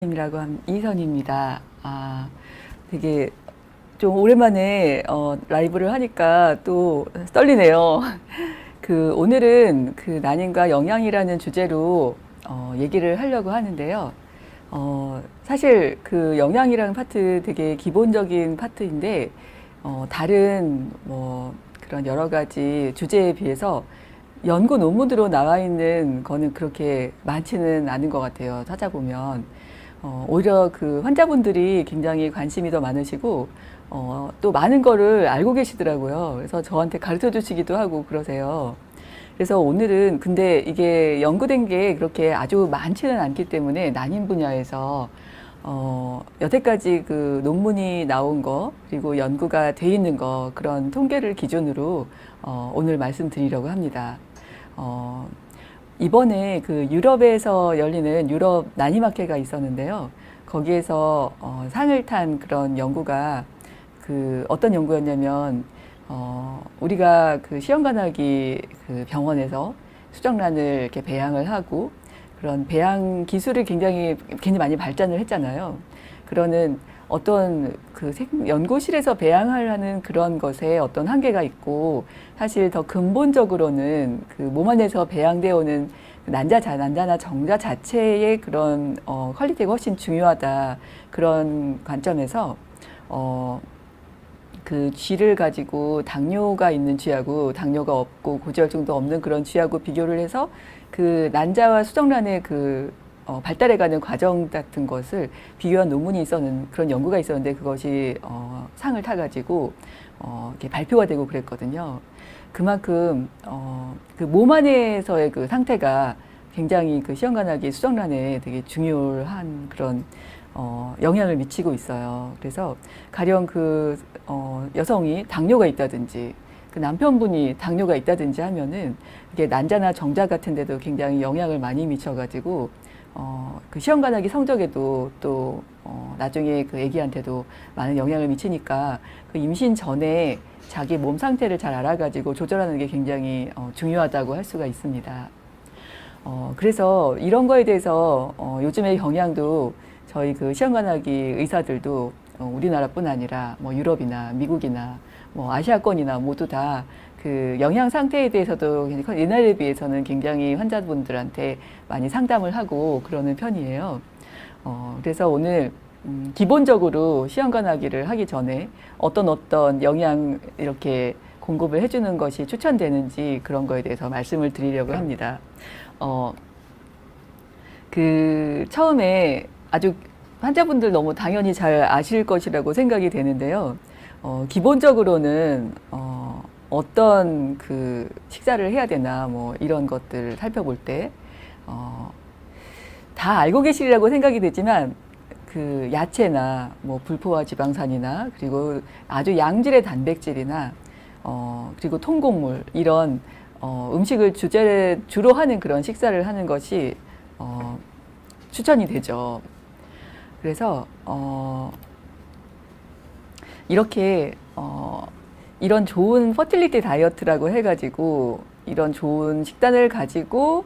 이선입니다. 되게 좀 오랜만에 라이브를 하니까 또 떨리네요. 오늘은 난임과 영양이라는 주제로 얘기를 하려고 하는데요. 사실 영양이라는 파트 되게 기본적인 파트인데 다른 그런 여러 가지 주제에 비해서 연구 논문으로 나와 있는 거는 그렇게 많지는 않은 것 같아요. 찾아보면. 오히려 환자분들이 굉장히 관심이 더 많으시고, 또 많은 거를 알고 계시더라고요. 그래서 저한테 가르쳐 주시기도 하고 그러세요. 그래서 오늘은 근데 이게 연구된 게 그렇게 아주 많지는 않기 때문에 난임 분야에서, 여태까지 논문이 나온 거, 그리고 연구가 돼 있는 거, 그런 통계를 기준으로, 오늘 말씀드리려고 합니다. 이번에 유럽에서 열리는 유럽 난임학회가 있었는데요. 거기에서 상을 탄 그런 연구가 어떤 연구였냐면 우리가 시험관하기 병원에서 수정란을 이렇게 배양을 하고 그런 배양 기술이 굉장히 많이 발전을 했잖아요. 그러는 어떤 연구실에서 배양을 하는 그런 것에 어떤 한계가 있고 사실 더 근본적으로는 몸 안에서 배양되어 오는 난자나 정자 자체의 그런 퀄리티가 훨씬 중요하다. 그런 관점에서 쥐를 가지고 당뇨가 있는 쥐하고 당뇨가 없고 고지혈증도 없는 그런 쥐하고 비교를 해서 난자와 수정란의 발달해가는 과정 같은 것을 비교한 논문이 그런 연구가 있었는데 그것이 상을 타가지고 이렇게 발표가 되고 그랬거든요. 그만큼 몸 안에서의 상태가 굉장히 시험관하기 수정란에 되게 중요한 그런 영향을 미치고 있어요. 그래서 가령 여성이 당뇨가 있다든지 남편분이 당뇨가 있다든지 하면은 이게 난자나 정자 같은 데도 굉장히 영향을 많이 미쳐가지고 시험관하기 성적에도 또 나중에 아기한테도 많은 영향을 미치니까 임신 전에 자기 몸 상태를 잘 알아가지고 조절하는 게 굉장히 중요하다고 할 수가 있습니다. 그래서 이런 거에 대해서 요즘의 경향도 저희 시험관하기 의사들도 우리나라뿐 아니라 유럽이나 미국이나 아시아권이나 모두 다 영양 상태에 대해서도 옛날에 비해서는 굉장히 환자분들한테 많이 상담을 하고 그러는 편이에요. 그래서 오늘 기본적으로 시험관하기를 하기 전에 어떤 영양 이렇게 공급을 해주는 것이 추천되는지 그런 거에 대해서 말씀을 드리려고 합니다. 처음에 아주 환자분들 너무 당연히 잘 아실 것이라고 생각이 되는데요. 기본적으로는 어떤 식사를 해야 되나 이런 것들을 살펴볼 때 다 알고 계시리라고 생각이 되지만 야채나 불포화 지방산이나 그리고 아주 양질의 단백질이나 그리고 통곡물 이런 음식을 주로 하는 그런 식사를 하는 것이 추천이 되죠. 그래서 이렇게 이런 좋은 퍼틸리티 다이어트라고 해가지고 이런 좋은 식단을 가지고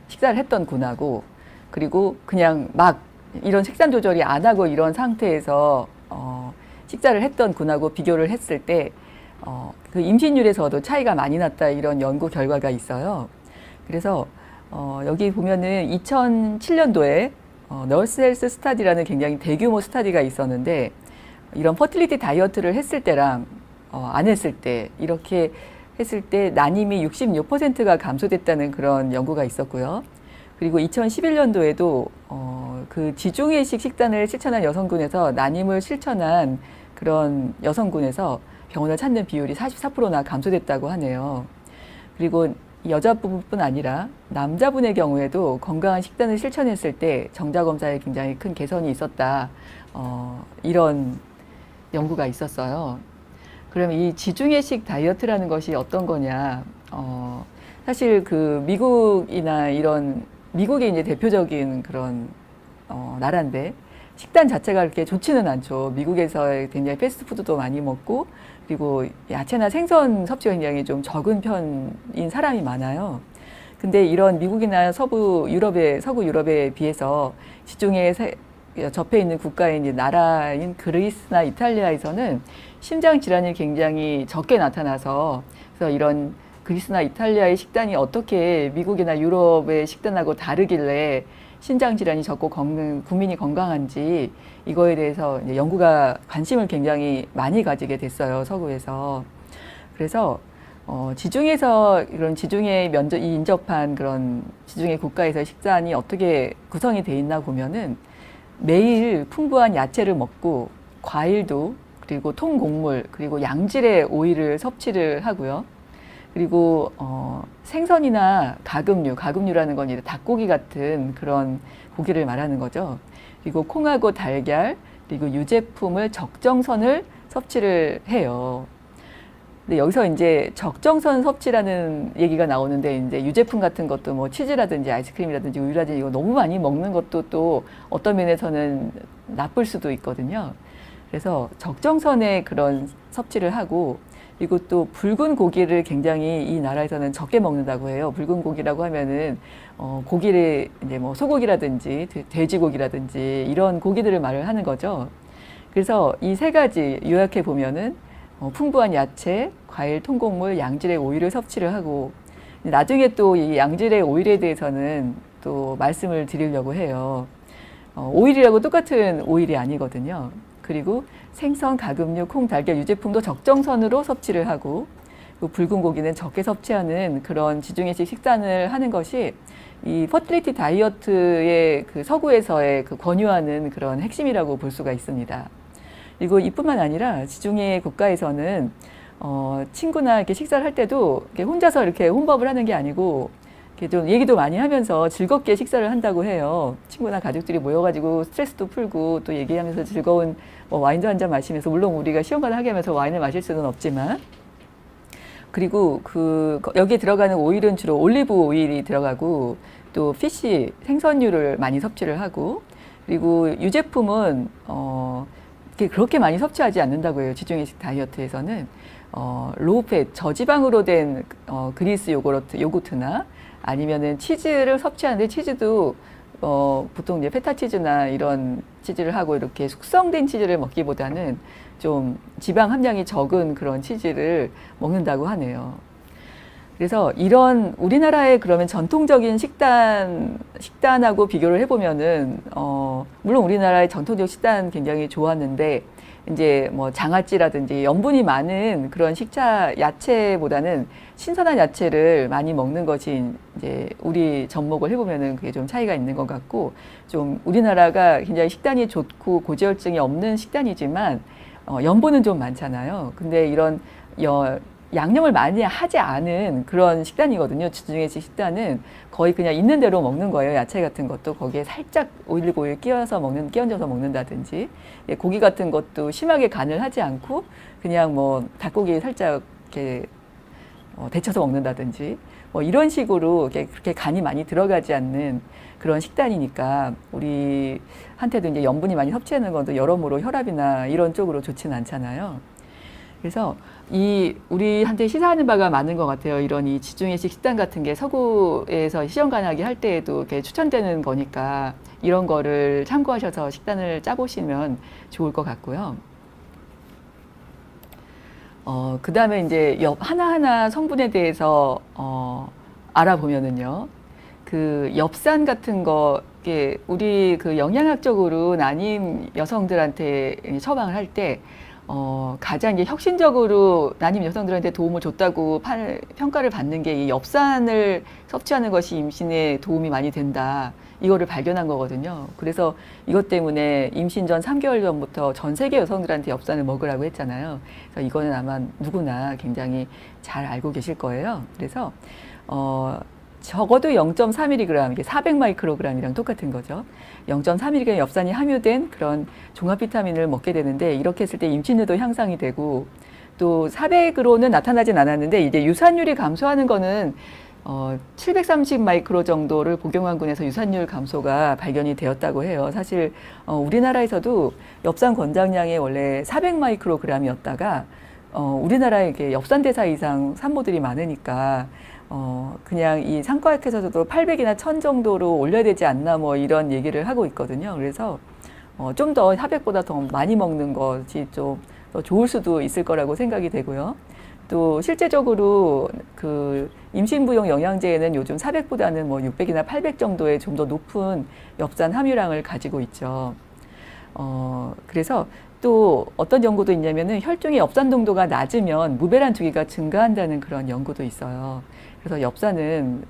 식사를 했던 분하고 그리고 그냥 막 이런 식단 조절이 안 하고 이런 상태에서 식사를 했던 분하고 비교를 했을 때 임신율에서도 차이가 많이 났다 이런 연구 결과가 있어요. 그래서 여기 보면은 2007년도에 너스 헬스 스타디라는 굉장히 대규모 스타디가 있었는데 이런 퍼틸리티 다이어트를 했을 때랑 안 했을 때 이렇게 했을 때 난임이 66%가 감소됐다는 그런 연구가 있었고요. 그리고 2011년도에도 지중해식 식단을 실천한 여성군에서 난임을 실천한 그런 여성군에서 병원을 찾는 비율이 44%나 감소됐다고 하네요. 그리고 여자분뿐 아니라 남자분의 경우에도 건강한 식단을 실천했을 때 정자검사에 굉장히 큰 개선이 있었다. 이런 연구가 있었어요. 그럼 이 지중해식 다이어트라는 것이 어떤 거냐? 사실 미국이나 미국이 이제 대표적인 그런 나라인데 식단 자체가 그렇게 좋지는 않죠. 미국에서 굉장히 패스트푸드도 많이 먹고 그리고 야채나 생선 섭취가 굉장히 좀 적은 편인 사람이 많아요. 근데 이런 미국이나 서구 유럽에 비해서 지중해에 접해 있는 국가인 이제 나라인 그리스나 이탈리아에서는 심장 질환이 굉장히 적게 나타나서, 그래서 이런 그리스나 이탈리아의 식단이 어떻게 미국이나 유럽의 식단하고 다르길래 심장 질환이 적고 국민이 건강한지, 이거에 대해서 이제 연구가 관심을 굉장히 많이 가지게 됐어요, 서구에서. 그래서 지중해에서 이런 지중해 인접한 그런 지중해 국가에서 식단이 어떻게 구성이 돼 있나 보면은, 매일 풍부한 야채를 먹고 과일도, 그리고 통곡물, 그리고 양질의 오일을 섭취를 하고요. 그리고 생선이나 가금류라는 건 이제 닭고기 같은 그런 고기를 말하는 거죠. 그리고 콩하고 달걀, 그리고 유제품을 적정선을 섭취를 해요. 근데 여기서 이제 적정선 섭취라는 얘기가 나오는데, 이제 유제품 같은 것도 뭐 치즈라든지 아이스크림이라든지 우유라든지 이거 너무 많이 먹는 것도 또 어떤 면에서는 나쁠 수도 있거든요. 그래서 적정선의 그런 섭취를 하고, 그리고 또 붉은 고기를 굉장히 이 나라에서는 적게 먹는다고 해요. 붉은 고기라고 하면은 고기를 이제 뭐 소고기라든지 돼지고기라든지 이런 고기들을 말을 하는 거죠. 그래서 이 세 가지 요약해 보면은 풍부한 야채, 과일, 통곡물, 양질의 오일을 섭취를 하고, 나중에 또 이 양질의 오일에 대해서는 또 말씀을 드리려고 해요. 오일이라고 똑같은 오일이 아니거든요. 그리고 생선, 가금류, 콩, 달걀, 유제품도 적정선으로 섭취를 하고, 붉은 고기는 적게 섭취하는 그런 지중해식 식단을 하는 것이 이 퍼틸리티 다이어트의 그 서구에서의 그 권유하는 그런 핵심이라고 볼 수가 있습니다. 그리고 이뿐만 아니라 지중해 국가에서는 친구나 이렇게 식사를 할 때도 이렇게 혼자서 이렇게 혼밥을 하는 게 아니고, 이렇게 좀 얘기도 많이 하면서 즐겁게 식사를 한다고 해요. 친구나 가족들이 모여가지고 스트레스도 풀고 또 얘기하면서 즐거운 와인도 한 잔 마시면서, 물론 우리가 시원하게 하면서 와인을 마실 수는 없지만, 그리고 여기에 들어가는 오일은 주로 올리브 오일이 들어가고, 또 피쉬, 생선류를 많이 섭취를 하고, 그리고 유제품은 그렇게 많이 섭취하지 않는다고 해요. 지중해식 다이어트에서는 로우팻, 저지방으로 된 그리스 요거트나 아니면은 치즈를 섭취하는데, 치즈도 보통 이제 페타 치즈나 이런 치즈를 하고, 이렇게 숙성된 치즈를 먹기보다는 좀 지방 함량이 적은 그런 치즈를 먹는다고 하네요. 그래서 이런 우리나라의 그러면 전통적인 식단하고 비교를 해보면은, 물론 우리나라의 전통적 식단 굉장히 좋았는데, 이제 뭐 장아찌라든지 염분이 많은 그런 야채보다는 신선한 야채를 많이 먹는 것이 이제 우리 접목을 해보면은 그게 좀 차이가 있는 것 같고, 좀 우리나라가 굉장히 식단이 좋고 고지혈증이 없는 식단이지만, 염분은 좀 많잖아요. 근데 이런 양념을 많이 하지 않은 그런 식단이거든요. 지중해식 식단은 거의 그냥 있는 대로 먹는 거예요. 야채 같은 것도 거기에 살짝 올리브 오일 끼얹어서 먹는다든지, 고기 같은 것도 심하게 간을 하지 않고 그냥 뭐 닭고기 살짝 이렇게 데쳐서 먹는다든지, 뭐 이런 식으로 그렇게 간이 많이 들어가지 않는 그런 식단이니까, 우리한테도 이제 염분이 많이 섭취하는 것도 여러모로 혈압이나 이런 쪽으로 좋지는 않잖아요. 그래서 우리한테 시사하는 바가 많은 것 같아요. 이런 이 지중해식 식단 같은 게 서구에서 시험관하게 할 때에도 이렇게 추천되는 거니까, 이런 거를 참고하셔서 식단을 짜보시면 좋을 것 같고요. 그 다음에 이제 하나하나 성분에 대해서 알아보면은요, 그 엽산 같은 거, 우리 그 영양학적으로 난임 여성들한테 처방을 할 때 가장 이제 혁신적으로 난임 여성들한테 도움을 줬다고 평가를 받는 게 이 엽산을 섭취하는 것이 임신에 도움이 많이 된다, 이거를 발견한 거거든요. 그래서 이것 때문에 임신 전 3개월 전부터 전 세계 여성들한테 엽산을 먹으라고 했잖아요. 그래서 이거는 아마 누구나 굉장히 잘 알고 계실 거예요. 그래서 적어도 0.3mg, 이게 400마이크로그램이랑 똑같은 거죠. 0.3mg 엽산이 함유된 그런 종합 비타민을 먹게 되는데, 이렇게 했을 때 임신율도 향상이 되고, 또 400으로는 나타나진 않았는데, 이제 유산율이 감소하는 거는 730마이크로 정도를 복용한군에서 유산율 감소가 발견이 되었다고 해요. 사실 우리나라에서도 엽산 권장량이 원래 400마이크로그램이었다가 우리나라에 엽산 대사 이상 산모들이 많으니까 그냥 이 상과학회에서도 800이나 1000 정도로 올려야 되지 않나 뭐 이런 얘기를 하고 있거든요. 그래서 좀 더 400보다 더 많이 먹는 것이 좀 더 좋을 수도 있을 거라고 생각이 되고요. 또 실제적으로 그 임신부용 영양제에는 요즘 400보다는 뭐 600이나 800 정도의 좀 더 높은 엽산 함유량을 가지고 있죠. 그래서 또 어떤 연구도 있냐면은 혈중의 엽산 농도가 낮으면 무배란 주기가 증가한다는 그런 연구도 있어요. 그래서 엽산은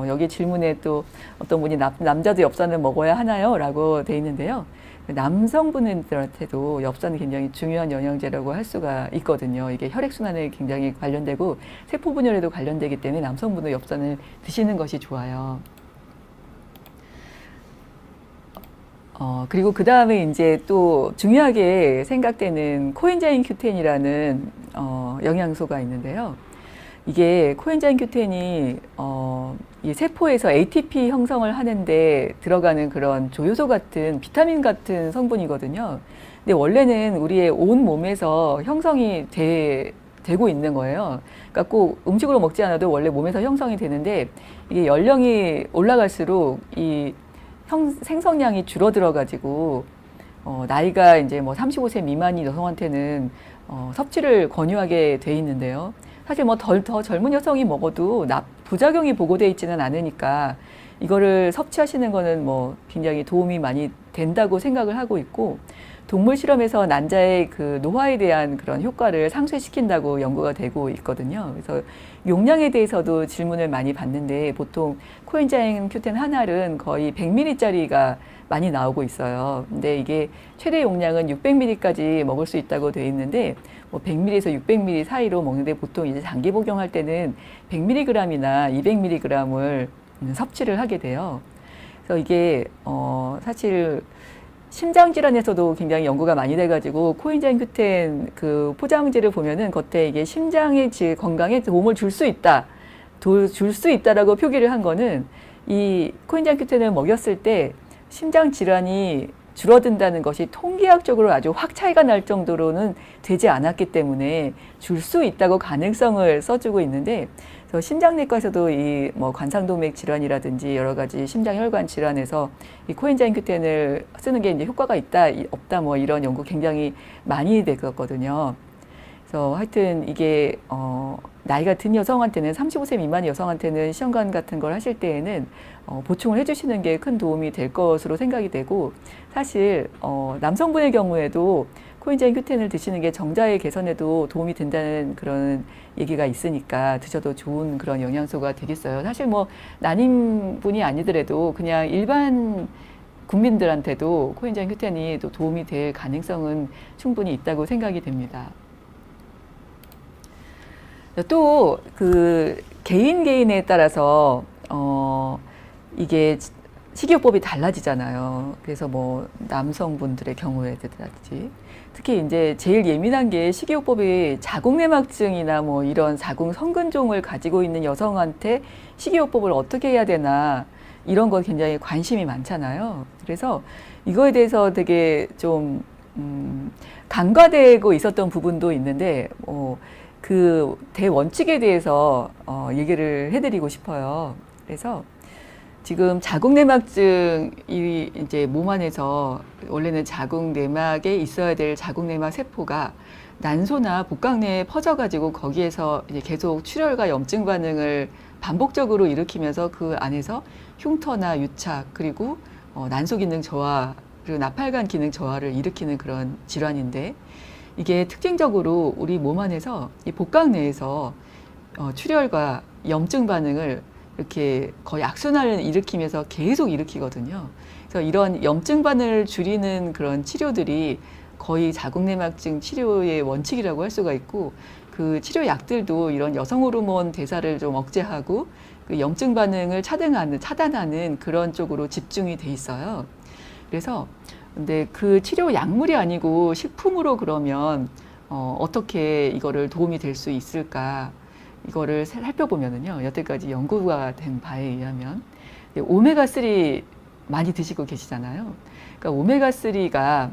여기 질문에 또 어떤 분이 남자도 엽산을 먹어야 하나요? 라고 돼 있는데요. 남성분들한테도 엽산은 굉장히 중요한 영양제라고 할 수가 있거든요. 이게 혈액순환에 굉장히 관련되고 세포 분열에도 관련되기 때문에 남성분은 엽산을 드시는 것이 좋아요. 그리고 그 다음에 이제 또 중요하게 생각되는 코엔자임 Q10이라는 영양소가 있는데요. 이게 코엔자임 Q10이 이 세포에서 ATP 형성을 하는데 들어가는 그런 조효소 같은 비타민 같은 성분이거든요. 근데 원래는 우리의 온 몸에서 형성이 되고 있는 거예요. 그러니까 꼭 음식으로 먹지 않아도 원래 몸에서 형성이 되는데 이게 연령이 올라갈수록 이 생성량이 줄어들어 가지고 나이가 이제 뭐 35세 미만인 여성한테는 섭취를 권유하게 돼 있는데요. 사실 뭐 더 젊은 여성이 먹어도 부작용이 보고돼 있지는 않으니까 이거를 섭취하시는 거는 뭐 굉장히 도움이 많이 된다고 생각을 하고 있고, 동물 실험에서 난자의 그 노화에 대한 그런 효과를 상쇄시킨다고 연구가 되고 있거든요. 그래서 용량에 대해서도 질문을 많이 받는데 보통 코엔자임 Q10 한 알은 거의 100ml짜리가 많이 나오고 있어요. 근데 이게 최대 용량은 600ml까지 먹을 수 있다고 되어 있는데 뭐 100ml에서 600ml 사이로 먹는데 보통 이제 장기 복용할 때는 100mg이나 200mg을 섭취를 하게 돼요. 그래서 이게 사실 심장 질환에서도 굉장히 연구가 많이 돼가지고 코엔자임 Q10 그 포장지를 보면은 겉에 이게 심장의 건강에 도움을 줄 수 있다, 줄 수 있다라고 표기를 한 거는 이 코엔자임 Q10을 먹였을 때 심장 질환이 줄어든다는 것이 통계학적으로 아주 확 차이가 날 정도로는 되지 않았기 때문에 줄 수 있다고 가능성을 써주고 있는데, 그래서 심장내과에서도 이 뭐 관상동맥 질환이라든지 여러 가지 심장혈관 질환에서 이 코엔자임 Q10을 쓰는 게 이제 효과가 있다, 없다 뭐 이런 연구 굉장히 많이 되었거든요. 그래서 하여튼 이게 나이가 든 여성한테는 35세 미만 여성한테는 시험관 같은 걸 하실 때에는 보충을 해주시는 게 큰 도움이 될 것으로 생각이 되고, 사실 남성분의 경우에도 코엔자임 Q10을 드시는 게 정자의 개선에도 도움이 된다는 그런 얘기가 있으니까 드셔도 좋은 그런 영양소가 되겠어요. 사실 뭐 난임분이 아니더라도 그냥 일반 국민들한테도 코엔자임 Q10이 또 도움이 될 가능성은 충분히 있다고 생각이 됩니다. 또 그 개인에 따라서 이게 식이요법이 달라지잖아요. 그래서 뭐 남성분들의 경우에라든지 특히 이제 제일 예민한 게 식이요법이 자궁내막증이나 뭐 이런 자궁 성근종을 가지고 있는 여성한테 식이요법을 어떻게 해야 되나 이런 거 굉장히 관심이 많잖아요. 그래서 이거에 대해서 되게 좀 간과되고 있었던 부분도 있는데 그 대원칙에 대해서 얘기를 해드리고 싶어요. 그래서 지금 자궁내막증이 이제 몸 안에서 원래는 자궁내막에 있어야 될 자궁내막 세포가 난소나 복강 내에 퍼져가지고 거기에서 이제 계속 출혈과 염증 반응을 반복적으로 일으키면서 그 안에서 흉터나 유착 그리고 난소 기능 저하 그리고 나팔관 기능 저하를 일으키는 그런 질환인데, 이게 특징적으로 우리 몸 안에서 이 복강 내에서 출혈과 염증 반응을 이렇게 거의 악순환을 일으키면서 계속 일으키거든요. 그래서 이런 염증 반응을 줄이는 그런 치료들이 거의 자궁내막증 치료의 원칙이라고 할 수가 있고, 그 치료 약들도 이런 여성 호르몬 대사를 좀 억제하고 그 염증 반응을 차단하는 그런 쪽으로 집중이 돼 있어요. 그래서 근데 그 치료 약물이 아니고 식품으로 그러면 어떻게 이거를 도움이 될 수 있을까? 이거를 살펴보면은요, 여태까지 연구가 된 바에 의하면 오메가3 많이 드시고 계시잖아요. 그러니까 오메가3가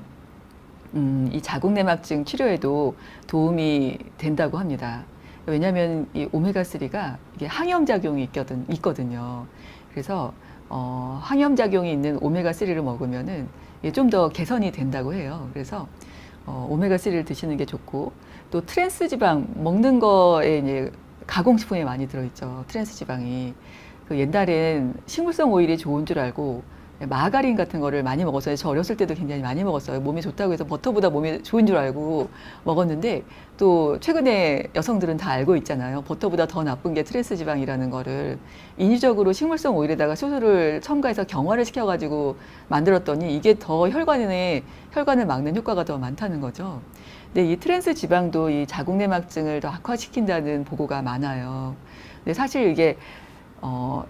이 자궁내막증 치료에도 도움이 된다고 합니다. 왜냐하면 이 오메가3가 이게 항염작용이 있거든요. 그래서 항염작용이 있는 오메가3를 먹으면은 좀 더 개선이 된다고 해요. 그래서 오메가3를 드시는 게 좋고, 또 트랜스 지방 먹는 거에 이제 가공식품에 많이 들어있죠. 트랜스 지방이. 그 옛날엔 식물성 오일이 좋은 줄 알고 마가린 같은 거를 많이 먹었어요. 저 어렸을 때도 굉장히 많이 먹었어요. 몸에 좋다고 해서 버터보다 몸에 좋은 줄 알고 먹었는데, 또 최근에 여성들은 다 알고 있잖아요. 버터보다 더 나쁜 게 트랜스 지방이라는 거를. 인위적으로 식물성 오일에다가 수소를 첨가해서 경화를 시켜가지고 만들었더니 이게 더 혈관을 막는 효과가 더 많다는 거죠. 근데 이 트랜스 지방도 이 자궁내막증을 더 악화시킨다는 보고가 많아요. 근데 사실 이게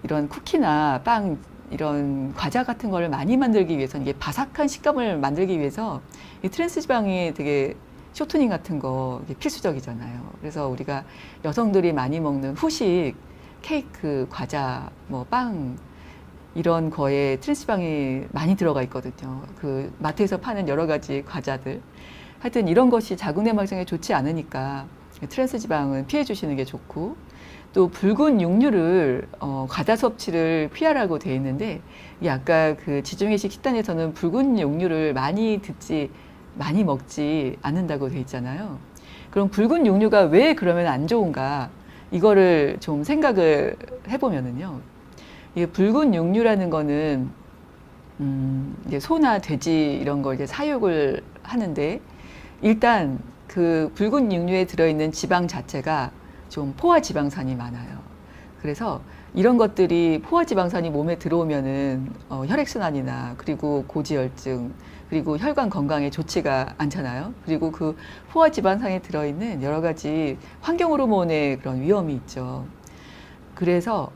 이런 쿠키나 빵, 이런 과자 같은 거를 많이 만들기 위해서는, 이게 바삭한 식감을 만들기 위해서 이 트랜스 지방이 되게 쇼트닝 같은 거 필수적이잖아요. 그래서 우리가 여성들이 많이 먹는 후식, 케이크, 과자, 뭐 빵, 이런 거에 트랜스 지방이 많이 들어가 있거든요. 그 마트에서 파는 여러 가지 과자들. 하여튼 이런 것이 자궁내막증에 좋지 않으니까 트랜스 지방은 피해 주시는 게 좋고, 또 붉은 육류를 과다 섭취를 피하라고 돼 있는데, 이 아까 그 지중해식 식단에서는 붉은 육류를 많이 먹지 않는다고 돼 있잖아요. 그럼 붉은 육류가 왜 그러면 안 좋은가, 이거를 좀 생각을 해보면은요, 이 붉은 육류라는 거는 이제 소나 돼지 이런 걸 이제 사육을 하는데, 일단 그 붉은 육류에 들어있는 지방 자체가 좀 포화 지방산이 많아요. 그래서 이런 것들이 포화 지방산이 몸에 들어오면은 혈액순환이나, 그리고 고지혈증, 그리고 혈관 건강에 좋지가 않잖아요. 그리고 그 포화 지방산에 들어있는 여러 가지 환경 호르몬의 그런 위험이 있죠. 그래서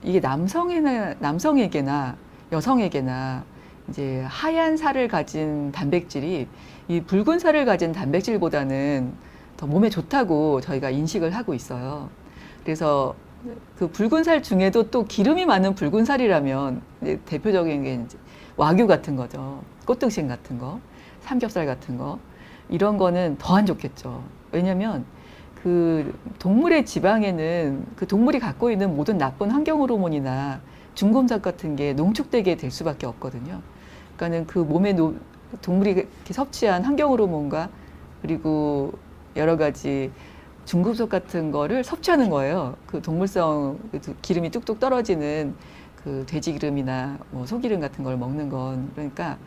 이게 남성에게나 여성에게나 이제 하얀 살을 가진 단백질이 이 붉은 살을 가진 단백질보다는 더 몸에 좋다고 저희가 인식을 하고 있어요. 그래서 그 붉은 살 중에도 또 기름이 많은 붉은 살이라면 이제 대표적인 게 이제 와규 같은 거죠. 꽃등심 같은 거, 삼겹살 같은 거, 이런 거는 더 안 좋겠죠. 왜냐면 그 동물의 지방에는 그 동물이 갖고 있는 모든 나쁜 환경 호르몬이나 중금속 같은 게 농축되게 될 수밖에 없거든요. 그러니까는 그 몸에 동물이 이렇게 섭취한 환경 호르몬과, 그리고 여러 가지 중금속 같은 거를 섭취하는 거예요. 그 동물성 기름이 뚝뚝 떨어지는 그 돼지 기름이나 뭐 소기름 같은 걸 먹는 건. 그러니까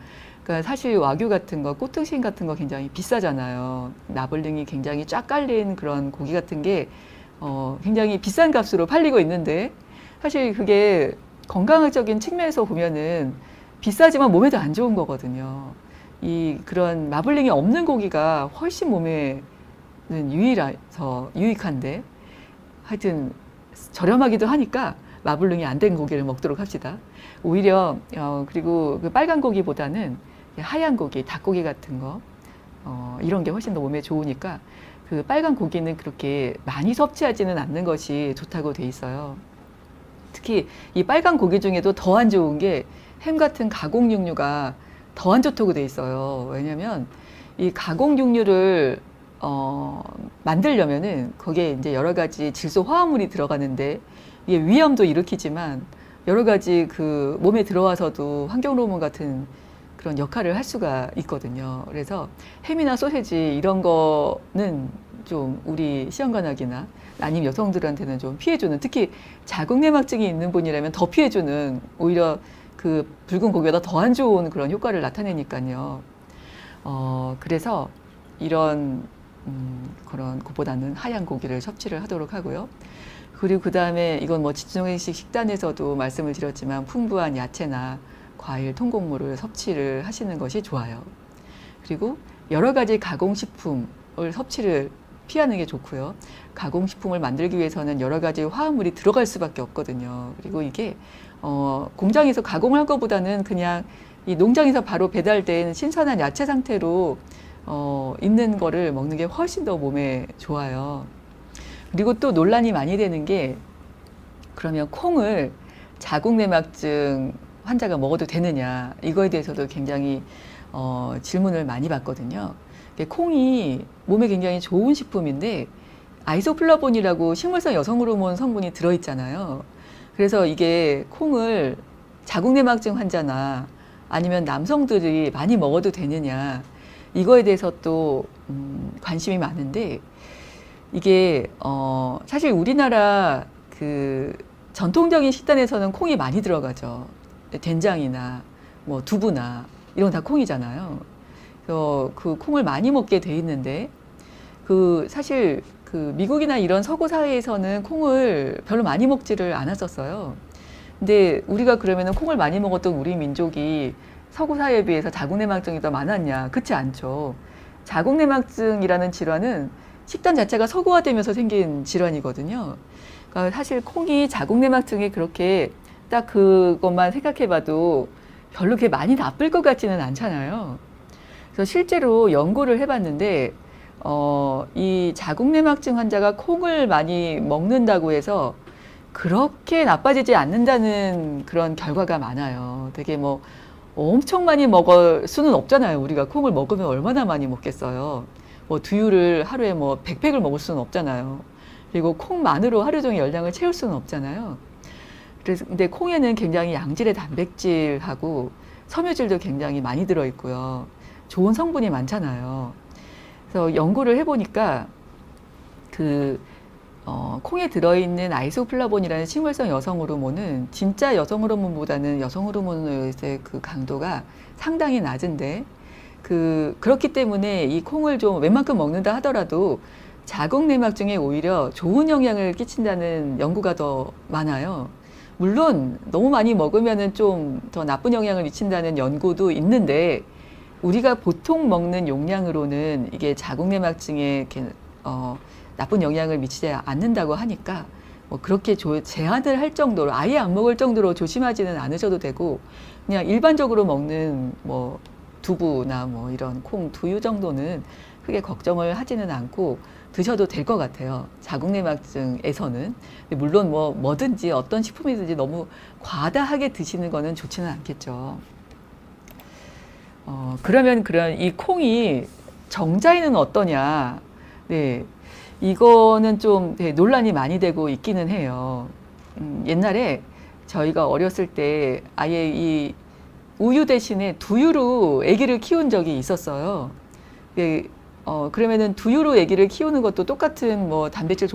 사실 와규 같은 거, 꽃등심 같은 거 굉장히 비싸잖아요. 나벌링이 굉장히 쫙 깔린 그런 고기 같은 게 굉장히 비싼 값으로 팔리고 있는데, 사실 그게 건강학적인 측면에서 보면은 비싸지만 몸에도 안 좋은 거거든요. 이 그런 마블링이 없는 고기가 훨씬 몸에는 유익한데, 하여튼 저렴하기도 하니까 마블링이 안 된 고기를 먹도록 합시다. 오히려 그리고 그 빨간 고기보다는 하얀 고기, 닭고기 같은 거, 이런 게 훨씬 더 몸에 좋으니까 그 빨간 고기는 그렇게 많이 섭취하지는 않는 것이 좋다고 돼 있어요. 특히 이 빨간 고기 중에도 더 안 좋은 게 햄 같은 가공 육류가 더 안 좋다고 돼 있어요. 왜냐면 이 가공 육류를 만들려면은 거기에 이제 여러 가지 질소 화합물이 들어가는데, 이게 위염도 일으키지만 여러 가지 그 몸에 들어와서도 환경 호르몬 같은 그런 역할을 할 수가 있거든요. 그래서 햄이나 소세지 이런 거는 좀 우리 시험관악이나 아니면 여성들한테는 좀 피해주는, 특히 자궁내막증이 있는 분이라면 더 피해주는, 오히려 그 붉은 고기보다 더 안 좋은 그런 효과를 나타내니까요. 그래서 이런 그런 것보다는 하얀 고기를 섭취를 하도록 하고요. 그리고 그 다음에 이건 뭐 지중해식 식단에서도 말씀을 드렸지만 풍부한 야채나 과일, 통곡물을 섭취를 하시는 것이 좋아요. 그리고 여러 가지 가공식품을 섭취를 피하는 게 좋고요. 가공식품을 만들기 위해서는 여러 가지 화합물이 들어갈 수밖에 없거든요. 그리고 이게 공장에서 가공할 것보다는 그냥 이 농장에서 바로 배달된 신선한 야채 상태로 있는 거를 먹는 게 훨씬 더 몸에 좋아요. 그리고 또 논란이 많이 되는 게, 그러면 콩을 자궁내막증 환자가 먹어도 되느냐, 이거에 대해서도 굉장히 질문을 많이 받거든요. 콩이 몸에 굉장히 좋은 식품인데 아이소플라본이라고 식물성 여성 호르몬 성분이 들어있잖아요. 그래서 이게 콩을 자궁내막증 환자나 아니면 남성들이 많이 먹어도 되느냐 이거에 대해서 또 관심이 많은데 이게 사실 우리나라 그 전통적인 식단에서는 콩이 많이 들어가죠. 된장이나 뭐 두부나 이런 거 다 콩이잖아요. 그래서 그 콩을 많이 먹게 돼 있는데 그 사실 그 미국이나 이런 서구 사회에서는 콩을 별로 많이 먹지를 않았었어요. 근데 우리가 그러면은 콩을 많이 먹었던 우리 민족이 서구 사회에 비해서 자궁내막증이 더 많았냐? 그렇지 않죠. 자궁내막증이라는 질환은 식단 자체가 서구화되면서 생긴 질환이거든요. 그러니까 사실 콩이 자궁내막증에 그렇게 딱 그것만 생각해봐도 별로 그렇게 많이 나쁠 것 같지는 않잖아요. 그래서 실제로 연구를 해봤는데 이 자궁내막증 환자가 콩을 많이 먹는다고 해서 그렇게 나빠지지 않는다는 그런 결과가 많아요. 되게 뭐 엄청 많이 먹을 수는 없잖아요. 우리가 콩을 먹으면 얼마나 많이 먹겠어요. 뭐 두유를 하루에 뭐 100팩을 먹을 수는 없잖아요. 그리고 콩만으로 하루 종일 열량을 채울 수는 없잖아요. 그래서 근데 콩에는 굉장히 양질의 단백질하고 섬유질도 굉장히 많이 들어있고요. 좋은 성분이 많잖아요. 그래서 연구를 해보니까 콩에 들어있는 아이소플라본이라는 식물성 여성 호르몬은 진짜 여성 호르몬보다는 여성 호르몬의 그 강도가 상당히 낮은데 그렇기 때문에 이 콩을 좀 웬만큼 먹는다 하더라도 자궁내막증에 오히려 좋은 영향을 끼친다는 연구가 더 많아요. 물론 너무 많이 먹으면은 좀 더 나쁜 영향을 미친다는 연구도 있는데 우리가 보통 먹는 용량으로는 이게 자궁내막증에 나쁜 영향을 미치지 않는다고 하니까 뭐 그렇게 제한을 할 정도로 아예 안 먹을 정도로 조심하지는 않으셔도 되고 그냥 일반적으로 먹는 뭐 두부나 뭐 이런 콩, 두유 정도는 크게 걱정을 하지는 않고 드셔도 될 것 같아요. 자궁내막증에서는. 물론 뭐든지 어떤 식품이든지 너무 과다하게 드시는 거는 좋지는 않겠죠. 그러면 이 콩이 정자에는 어떠냐? 네. 이거는 좀 논란이 많이 되고 있기는 해요. 옛날에 저희가 어렸을 때 아예 이 우유 대신에 두유로 아기를 키운 적이 있었어요. 그러면은 두유로 아기를 키우는 것도 똑같은 뭐 단백질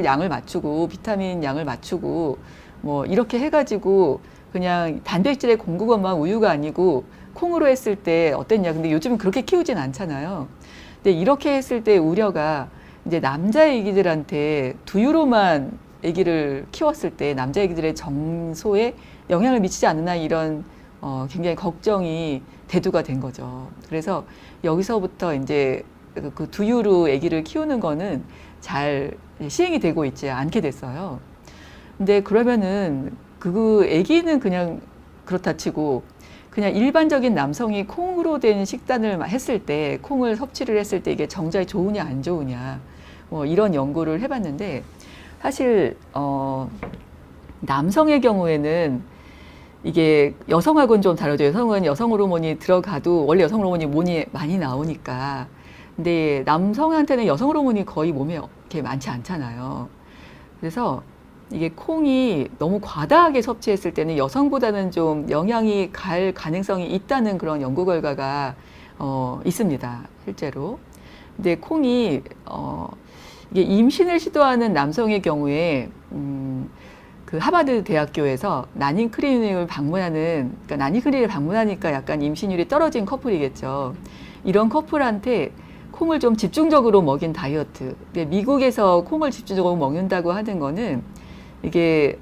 양을 맞추고 비타민 양을 맞추고 뭐 이렇게 해가지고 그냥 단백질의 공급원만 우유가 아니고 콩으로 했을 때 어땠냐. 근데 요즘은 그렇게 키우진 않잖아요. 근데 이렇게 했을 때 우려가 이제 남자 아기들한테 두유로만 아기를 키웠을 때 남자 아기들의 정소에 영향을 미치지 않느냐 이런 굉장히 걱정이 대두가 된 거죠. 그래서 여기서부터 이제 그 두유로 아기를 키우는 거는 잘 시행이 되고 있지 않게 됐어요. 근데 그러면은 그 아기는 그냥 그렇다 치고 그냥 일반적인 남성이 콩으로 된 식단을 했을 때 콩을 섭취를 했을 때 이게 정자에 좋으냐 안 좋으냐 뭐 이런 연구를 해봤는데 사실 남성의 경우에는 이게 여성하고는 좀 다르죠. 여성은 여성 호르몬이 들어가도 원래 여성 호르몬이 많이 나오니까. 근데 남성한테는 여성 호르몬이 거의 몸에 이렇게 많지 않잖아요. 그래서 이게 콩이 너무 과다하게 섭취했을 때는 여성보다는 좀 영향이 갈 가능성이 있다는 그런 연구 결과가 있습니다. 실제로. 근데 콩이 이게 임신을 시도하는 남성의 경우에 그 하버드 대학교에서 난임 클리닉을 그러니까 난임 클리닉을 방문하니까 약간 임신율이 떨어진 커플이겠죠. 이런 커플한테 콩을 좀 집중적으로 먹인 다이어트. 근데 미국에서 콩을 집중적으로 먹는다고 하는 거는 이게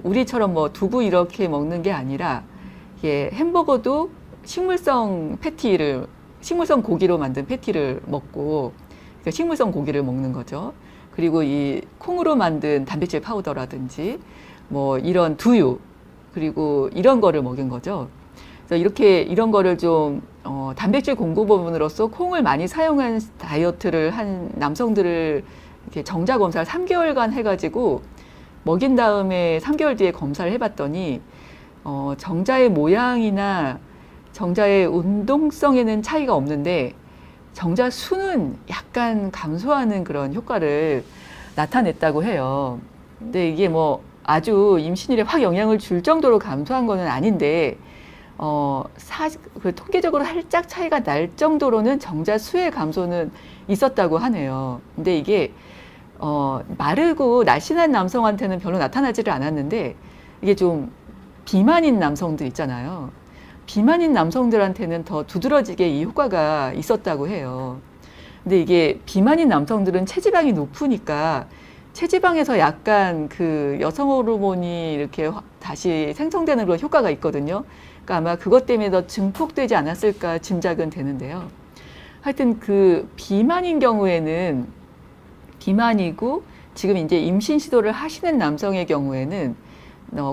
우리처럼 뭐 두부 이렇게 먹는 게 아니라 이게 햄버거도 식물성 고기로 만든 패티를 먹고 그러니까 식물성 고기를 먹는 거죠. 그리고 이 콩으로 만든 단백질 파우더라든지 뭐 이런 두유 그리고 이런 거를 먹인 거죠. 그래서 이런 거를 좀 단백질 공급원으로서 콩을 많이 사용한 다이어트를 한 남성들을 이렇게 정자 검사를 3개월간 해가지고 먹인 다음에 3개월 뒤에 검사를 해봤더니 정자의 모양이나 정자의 운동성에는 차이가 없는데 정자 수는 약간 감소하는 그런 효과를 나타냈다고 해요. 근데 이게 뭐 아주 임신율에 확 영향을 줄 정도로 감소한 거는 아닌데, 그 통계적으로 살짝 차이가 날 정도로는 정자 수의 감소는 있었다고 하네요. 근데 이게, 마르고 날씬한 남성한테는 별로 나타나지를 않았는데, 이게 좀 비만인 남성들 있잖아요. 비만인 남성들한테는 더 두드러지게 이 효과가 있었다고 해요. 근데 이게 비만인 남성들은 체지방이 높으니까 체지방에서 약간 그 여성 호르몬이 이렇게 다시 생성되는 그런 효과가 있거든요. 그러니까 아마 그것 때문에 더 증폭되지 않았을까 짐작은 되는데요. 하여튼 그 비만인 경우에는, 비만이고 지금 이제 임신 시도를 하시는 남성의 경우에는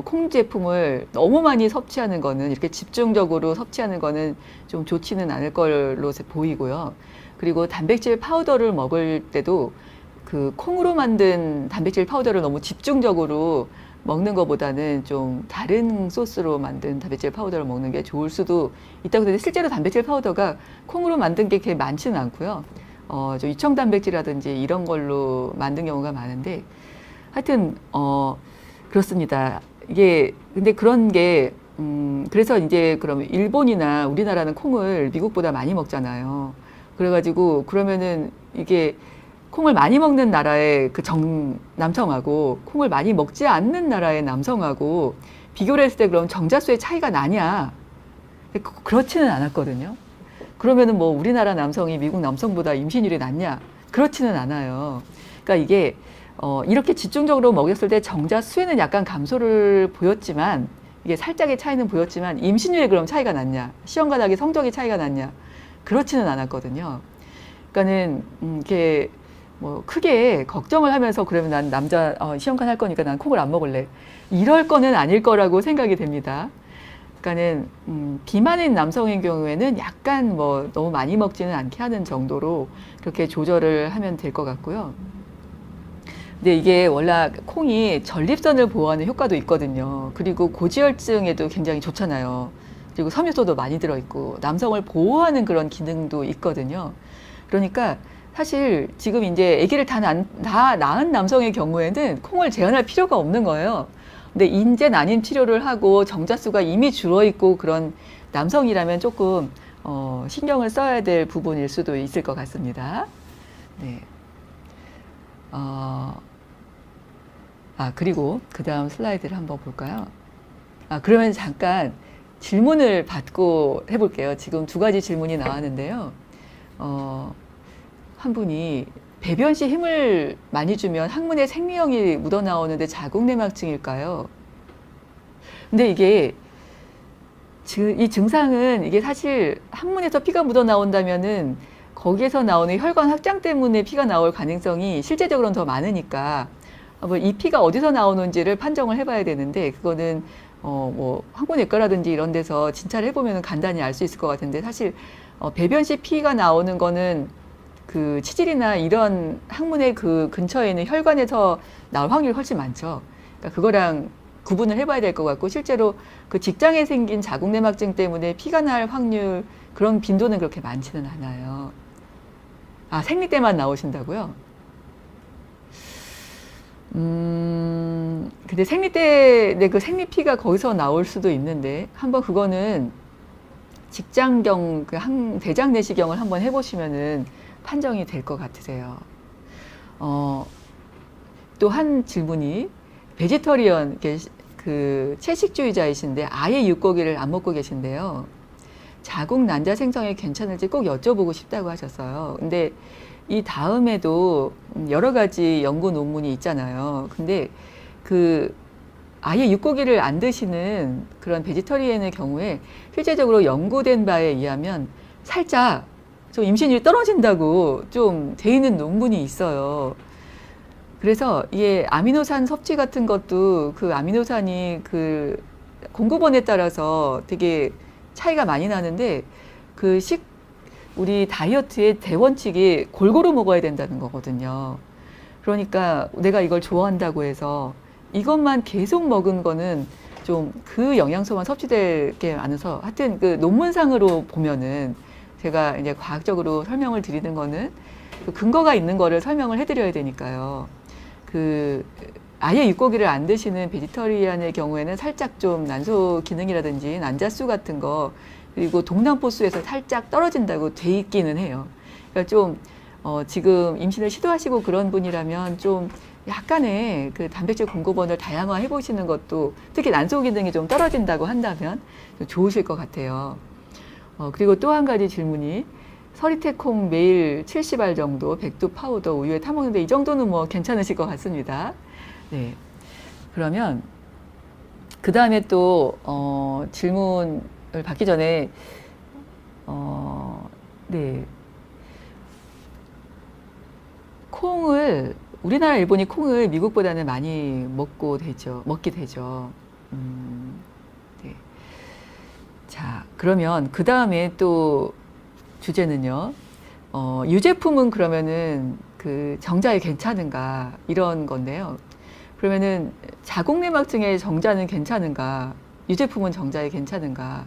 콩 제품을 너무 많이 섭취하는 거는, 이렇게 집중적으로 섭취하는 거는 좀 좋지는 않을 걸로 보이고요. 그리고 단백질 파우더를 먹을 때도 그 콩으로 만든 단백질 파우더를 너무 집중적으로 먹는 것보다는 좀 다른 소스로 만든 단백질 파우더를 먹는 게 좋을 수도 있다고 하는데, 실제로 단백질 파우더가 콩으로 만든 게 그렇게 많지는 않고요. 좀 유청 단백질이라든지 이런 걸로 만든 경우가 많은데, 하여튼 그렇습니다. 이게 근데 그런 게 그래서 이제 그럼 일본이나 우리나라는 콩을 미국보다 많이 먹잖아요. 그래가지고 그러면은 이게 콩을 많이 먹는 나라의 그 남성하고 콩을 많이 먹지 않는 나라의 남성하고 비교를 했을 때 그럼 정자수의 차이가 나냐? 그렇지는 않았거든요. 그러면은 뭐 우리나라 남성이 미국 남성보다 임신율이 낮냐? 그렇지는 않아요. 그러니까 이게 이렇게 집중적으로 먹였을 때 정자수에는 약간 감소를 보였지만, 이게 살짝의 차이는 보였지만 임신율에 그럼 차이가 났냐? 시험관하게 성적이 차이가 났냐? 그렇지는 않았거든요. 그러니까는 이렇게 뭐 크게 걱정을 하면서 그러면 난 남자 시험관 할 거니까 난 콩을 안 먹을래, 이럴 거는 아닐 거라고 생각이 됩니다. 그러니까는 비만인 남성의 경우에는 약간 뭐 너무 많이 먹지는 않게 하는 정도로 그렇게 조절을 하면 될 것 같고요. 근데 이게 원래 콩이 전립선을 보호하는 효과도 있거든요. 그리고 고지혈증에도 굉장히 좋잖아요. 그리고 섬유소도 많이 들어있고 남성을 보호하는 그런 기능도 있거든요. 그러니까 사실 지금 이제 아기를 다 낳은 남성의 경우에는 콩을 제한할 필요가 없는 거예요. 근데 인제 난임 치료를 하고 정자수가 이미 줄어있고 그런 남성이라면 조금 신경을 써야 될 부분일 수도 있을 것 같습니다. 네. 그리고 그 다음 슬라이드를 한번 볼까요? 그러면 잠깐 질문을 받고 해볼게요. 지금 두 가지 질문이 나왔는데요. 한 분이 배변 시 힘을 많이 주면 항문에 생리형이 묻어나오는데 자궁내막증일까요? 근데 이게 이 증상은 이게 사실 항문에서 피가 묻어나온다면은 거기에서 나오는 혈관 확장 때문에 피가 나올 가능성이 실제적으로는 더 많으니까 이 피가 어디서 나오는지를 판정을 해봐야 되는데, 그거는 뭐 항문외과라든지 이런 데서 진찰을 해보면 간단히 알 수 있을 것 같은데, 사실 배변 시 피가 나오는 거는 그 치질이나 이런 항문의 그 근처에 있는 혈관에서 나올 확률이 훨씬 많죠. 그러니까 그거랑 구분을 해봐야 될 것 같고, 실제로 그 직장에 생긴 자궁내막증 때문에 피가 날 확률, 그런 빈도는 그렇게 많지는 않아요. 생리 때만 나오신다고요? 근데 생리 때, 그 생리피가 거기서 나올 수도 있는데, 한번 그거는 직장경, 대장 내시경을 한번 해보시면은 판정이 될 것 같으세요. 또 한 질문이, 베지터리언, 그 채식주의자이신데 아예 육고기를 안 먹고 계신데요. 자궁 난자 생성에 괜찮을지 꼭 여쭤보고 싶다고 하셨어요. 근데 이 다음에도 여러 가지 연구 논문이 있잖아요. 근데 그 아예 육고기를 안 드시는 그런 베지터리언의 경우에 실제적으로 연구된 바에 의하면 살짝 좀 임신율이 떨어진다고 좀 돼 있는 논문이 있어요. 그래서 이게 아미노산 섭취 같은 것도 그 아미노산이 그 공급원에 따라서 되게 차이가 많이 나는데, 우리 다이어트의 대원칙이 골고루 먹어야 된다는 거거든요. 그러니까 내가 이걸 좋아한다고 해서 이것만 계속 먹은 거는 좀 그 영양소만 섭취될 게 많아서, 하여튼 그 논문상으로 보면은 제가 이제 과학적으로 설명을 드리는 거는 그 근거가 있는 거를 설명을 해드려야 되니까요. 그 아예 육고기를 안 드시는 베지터리안의 경우에는 살짝 좀 난소 기능이라든지 난자수 같은 거 그리고 동남포수에서 살짝 떨어진다고 돼 있기는 해요. 그러니까 좀 지금 임신을 시도하시고 그런 분이라면 좀 약간의 그 단백질 공급원을 다양화해 보시는 것도 특히 난소 기능이 좀 떨어진다고 한다면 좀 좋으실 것 같아요. 그리고 또 한 가지 질문이 서리태콩 매일 70알 정도 백두 파우더 우유에 타먹는데 이 정도는 뭐 괜찮으실 것 같습니다. 네. 그러면 그 다음에 또 질문을 받기 전에 네. 콩을 우리나라 일본이 콩을 미국보다는 많이 먹게 되죠. 네. 자, 그러면 그 다음에 또 주제는요. 유제품은 그러면은 그 정자에 괜찮은가 이런 건데요. 그러면은 자궁내막증의 정자는 괜찮은가? 유제품은 정자에 괜찮은가?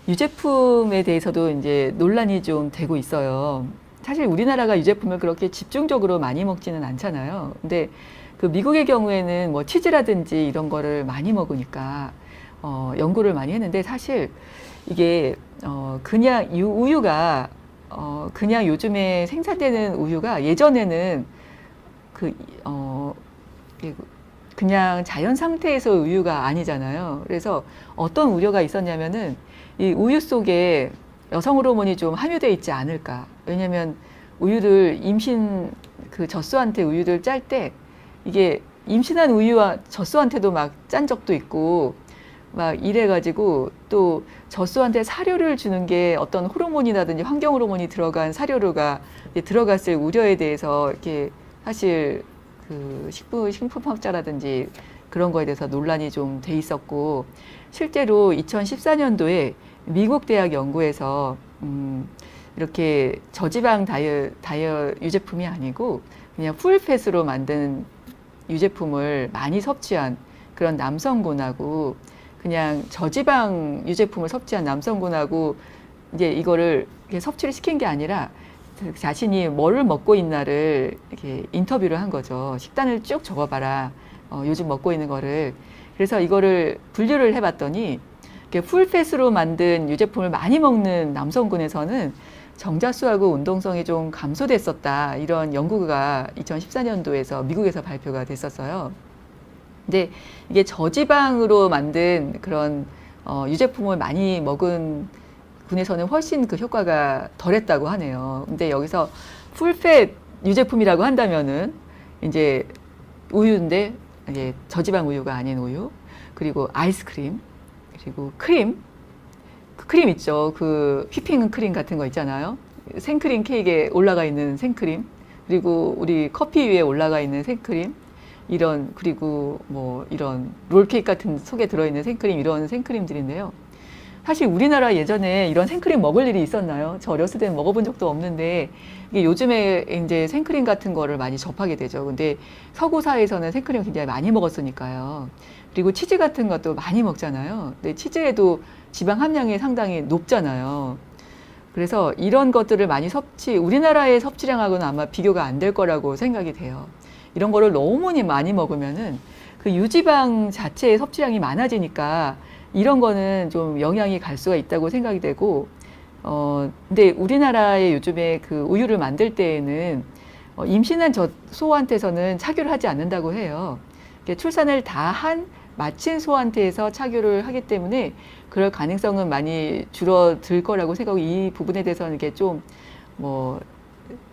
유제품에 대해서도 이제 논란이 좀 되고 있어요. 사실 우리나라가 유제품을 그렇게 집중적으로 많이 먹지는 않잖아요. 근데 그 미국의 경우에는 뭐 치즈라든지 이런 거를 많이 먹으니까 연구를 많이 했는데 사실 이게 그냥 우유가 그냥 요즘에 생산되는 우유가 예전에는 그냥 자연 상태에서 우유가 아니잖아요. 그래서 어떤 우려가 있었냐면은 이 우유 속에 여성 호르몬이 좀 함유되어 있지 않을까. 왜냐면 우유를 그 젖소한테 우유를 짤 때 이게 임신한 우유와 젖소한테도 막 짠 적도 있고 막 이래가지고 또 젖소한테 사료를 주는 게 어떤 호르몬이라든지 환경 호르몬이 들어간 사료가 들어갔을 우려에 대해서 이렇게 사실 그 식품업자라든지 그런 거에 대해서 논란이 좀 돼 있었고 실제로 2014년도에 미국 대학 연구에서 이렇게 저지방 다이어 유제품이 아니고 그냥 풀팻으로 만든 유제품을 많이 섭취한 그런 남성군하고 그냥 저지방 유제품을 섭취한 남성군하고 이제 이거를 섭취를 시킨 게 아니라 자신이 뭐를 먹고 있나를 이렇게 인터뷰를 한 거죠. 식단을 쭉 적어봐라. 요즘 먹고 있는 거를. 그래서 이거를 분류를 해봤더니 풀팻으로 만든 유제품을 많이 먹는 남성군에서는 정자수하고 운동성이 좀 감소됐었다. 이런 연구가 2014년도에서 미국에서 발표가 됐었어요. 근데 이게 저지방으로 만든 그런 유제품을 많이 먹은 군에서는 훨씬 그 효과가 덜했다고 하네요. 근데 여기서 풀팻 유제품이라고 한다면은 이제 우유인데 이제 저지방 우유가 아닌 우유, 그리고 아이스크림, 그리고 크림, 그 크림 있죠. 그 휘핑 크림 같은 거 있잖아요. 생크림 케이크에 올라가 있는 생크림, 그리고 우리 커피 위에 올라가 있는 생크림, 그리고 뭐 이런 롤케이크 같은 속에 들어있는 생크림, 이런 생크림들인데요. 사실 우리나라 예전에 이런 생크림 먹을 일이 있었나요? 저 어렸을 때는 먹어본 적도 없는데 이게 요즘에 이제 생크림 같은 거를 많이 접하게 되죠. 근데 서구 사회에서는 생크림 굉장히 많이 먹었으니까요. 그리고 치즈 같은 것도 많이 먹잖아요. 근데 치즈에도 지방 함량이 상당히 높잖아요. 그래서 이런 것들을 많이 우리나라의 섭취량하고는 아마 비교가 안 될 거라고 생각이 돼요. 이런 거를 너무 많이 먹으면은 그 유지방 자체의 섭취량이 많아지니까 이런 거는 좀 영향이 갈 수가 있다고 생각이 되고, 근데 우리나라의 요즘에 그 우유를 만들 때에는 임신한 소한테서는 착유를 하지 않는다고 해요. 출산을 다 마친 소한테에서 착유를 하기 때문에 그럴 가능성은 많이 줄어들 거라고 생각하고 이 부분에 대해서는 이게 좀